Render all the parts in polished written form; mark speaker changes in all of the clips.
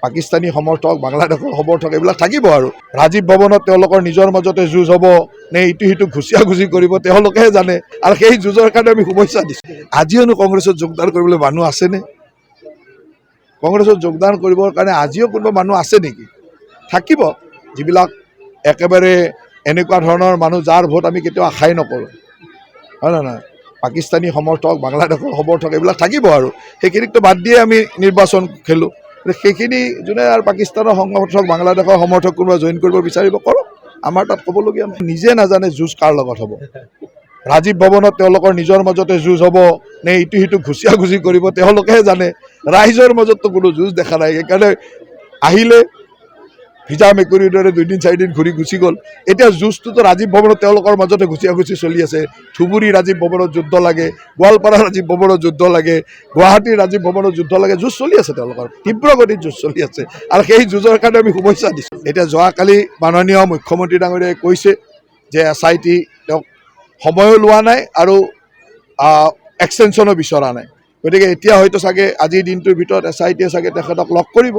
Speaker 1: পাকিস্তানী সমৰ্থক বাংলাদেশৰ সমৰ্থক এইবিলাক থাকিব আৰু ৰাজীৱ ভৱনত তেওঁলোকৰ নিজৰ মাজতে যুঁজ হ'ব নে ইটো সিটো ঘুচিয়াঘুচি কৰিব তেওঁলোকেহে জানে আৰু সেই যুঁজৰ কাৰণে আমি শুভেচ্ছা দিছোঁ। আজিওনো কংগ্ৰেছত যোগদান কৰিবলৈ মানুহ আছেনে? কংগ্ৰেছত যোগদান কৰিবৰ কাৰণে আজিও কোনোবা মানুহ আছে নেকি? থাকিব যিবিলাক একেবাৰে এনেকুৱা ধৰণৰ মানুহ যাৰ ভোট আমি কেতিয়াও আশাই নকৰোঁ, হয় নে নহয়? পাকিস্তানী সমৰ্থক বাংলাদেশৰ সমৰ্থক এইবিলাক থাকিব আৰু সেইখিনিকতো বাদ দিয়ে আমি নিৰ্বাচন খেলোঁ। সেইখিনি যোনে আৰু পাকিস্তানৰ সমৰ্থক বাংলাদেশৰ সমৰ্থক কোনোবা জইন কৰিব বিচাৰিব কৰক, আমাৰ তাত ক'বলগীয়া নিজে নাজানে যুঁজ কাৰ লগত হ'ব। ৰাজীৱ ভৱনত তেওঁলোকৰ নিজৰ মাজতে যুঁজ হ'ব নে ইটো সিটো ঘুচিয়াঘুচি কৰিব তেওঁলোকেহে জানে। ৰাইজৰ মাজততো কোনো যুঁজ দেখা নাই। সেইকাৰণে আহিলে ভিজা মেকুৰীৰ দৰে 2 দিন 4 দিন ঘূৰি গুচি গ'ল। এতিয়া যুঁজটোতো ৰাজীৱ ভৱনত তেওঁলোকৰ মাজতে ঘুচিয়াঘুচি চলি আছে। ধুবুৰী ৰাজীৱ ভৱনত যুদ্ধ লাগে, গোৱালপাৰা ৰাজীৱ ভৱনত যুদ্ধ লাগে, গুৱাহাটীৰ ৰাজীৱ ভৱনত যুদ্ধ লাগে, যুঁজ চলি আছে তেওঁলোকৰ, তীব্ৰ গতিত যুঁজ চলি আছে আৰু সেই যুঁজৰ কাৰণে আমি শুভেচ্ছা দিছোঁ। এতিয়া যোৱাকালি মাননীয় মুখ্যমন্ত্ৰী ডাঙৰীয়াই কৈছে যে SIT তেওঁক সময়ো লোৱা নাই আৰু এক্সটেনশ্যনো বিচৰা নাই। গতিকে এতিয়া হয়তো চাগে আজিৰ দিনটোৰ ভিতৰত SITয়ে চাগে তেখেতক লগ কৰিব,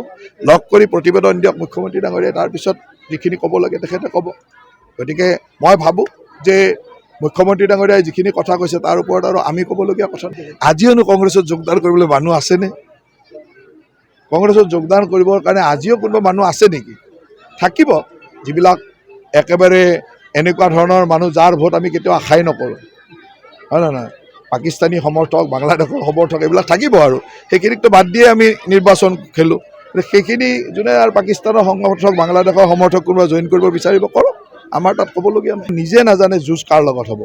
Speaker 1: লগ কৰি প্ৰতিবেদন দিয়ক মুখ্যমন্ত্ৰী ডাঙৰীয়াই, তাৰপিছত যিখিনি ক'ব লাগে তেখেতে ক'ব। গতিকে মই ভাবোঁ যে মুখ্যমন্ত্ৰী ডাঙৰীয়াই যিখিনি কথা কৈছে তাৰ ওপৰত আৰু আমি ক'বলগীয়া কথা নাই। আজিওনো কংগ্ৰেছত যোগদান কৰিবলৈ মানুহ আছেনে? কংগ্ৰেছত যোগদান কৰিবৰ কাৰণে আজিও কোনোবা মানুহ আছে নেকি? থাকিব যিবিলাক একেবাৰে এনেকুৱা ধৰণৰ মানুহ যাৰ ভোট আমি কেতিয়াও আশাই নকৰোঁ, হয় নে নহয়? পাকিস্তানী সমৰ্থক বাংলাদেশৰ সমৰ্থক এইবিলাক থাকিব আৰু সেইখিনিকতো বাদ দিয়ে আমি নিৰ্বাচন খেলোঁ। সেইখিনি যোনে আৰু পাকিস্তানৰ সমৰ্থক বাংলাদেশৰ সমৰ্থক কোনোবা জইন কৰিব বিচাৰিব কৰক, আমাৰ তাত ক'বলগীয়া নিজে নাজানে যুঁজ কাৰ লগত হ'ব।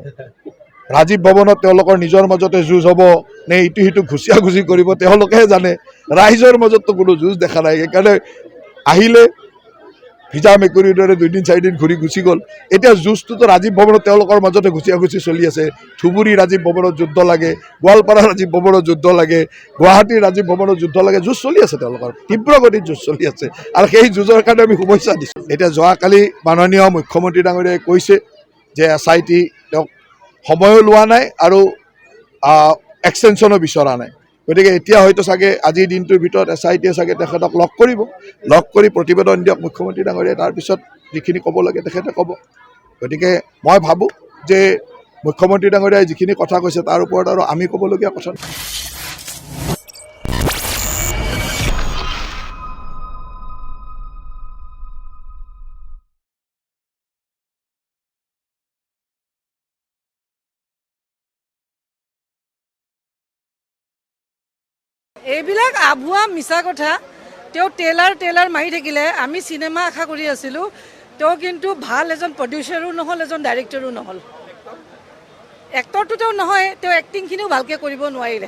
Speaker 1: ৰাজীৱ ভৱনত তেওঁলোকৰ নিজৰ মাজতে যুঁজ হ'ব নে ইটো সিটো ঘুচিয়াঘুচি কৰিব তেওঁলোকেহে জানে। ৰাইজৰ মাজততো কোনো যুঁজ দেখা নাই। সেইকাৰণে আহিলে ভিজা মেকুৰীৰ দৰে 2 দিন 4 দিন ঘূৰি গুচি গ'ল। এতিয়া যুঁজটোতো ৰাজীৱ ভৱনত তেওঁলোকৰ মাজতে ঘুচিয়াঘুচি চলি আছে। ধুবুৰী ৰাজীৱ ভৱনত যুদ্ধ লাগে, গোৱালপাৰা ৰাজীৱ ভৱনত যুদ্ধ লাগে, গুৱাহাটীৰ ৰাজীৱ ভৱনত যুদ্ধ লাগে, যুঁজ চলি আছে তেওঁলোকৰ, তীব্ৰ গতিত যুঁজ চলি আছে আৰু সেই যুঁজৰ কাৰণে আমি শুভেচ্ছা দিছোঁ। এতিয়া যোৱাকালি মাননীয় মুখ্যমন্ত্ৰী ডাঙৰীয়াই কৈছে যে SIT তেওঁক সময়ো লোৱা নাই আৰু এক্সটেনশ্যনো বিচৰা নাই। গতিকে এতিয়া হয়তো চাগে আজিৰ দিনটোৰ ভিতৰত SITয়ে চাগে তেখেতক লগ কৰিব, লগ কৰি প্ৰতিবেদন দিয়ক মুখ্যমন্ত্ৰী ডাঙৰীয়াই, তাৰপিছত যিখিনি ক'ব লাগে তেখেতে ক'ব। গতিকে মই ভাবোঁ যে মুখ্যমন্ত্ৰী ডাঙৰীয়াই যিখিনি কথা কৈছে তাৰ ওপৰত আৰু আমি ক'বলগীয়া কথা নাই।
Speaker 2: এইবিলাক আভুৱা মিছা কথা। তেওঁ টেইলাৰ মাৰি থাকিলে আমি চিনেমা আশা কৰি আছিলোঁ। তেওঁ কিন্তু ভাল এজন প্ৰডিউচাৰো নহ'ল, এজন ডাইৰেক্টৰো নহ'ল। এক্টৰটো তেওঁ নহয়, তেওঁ এক্টিংখিনিও ভালকৈ কৰিব নোৱাৰিলে।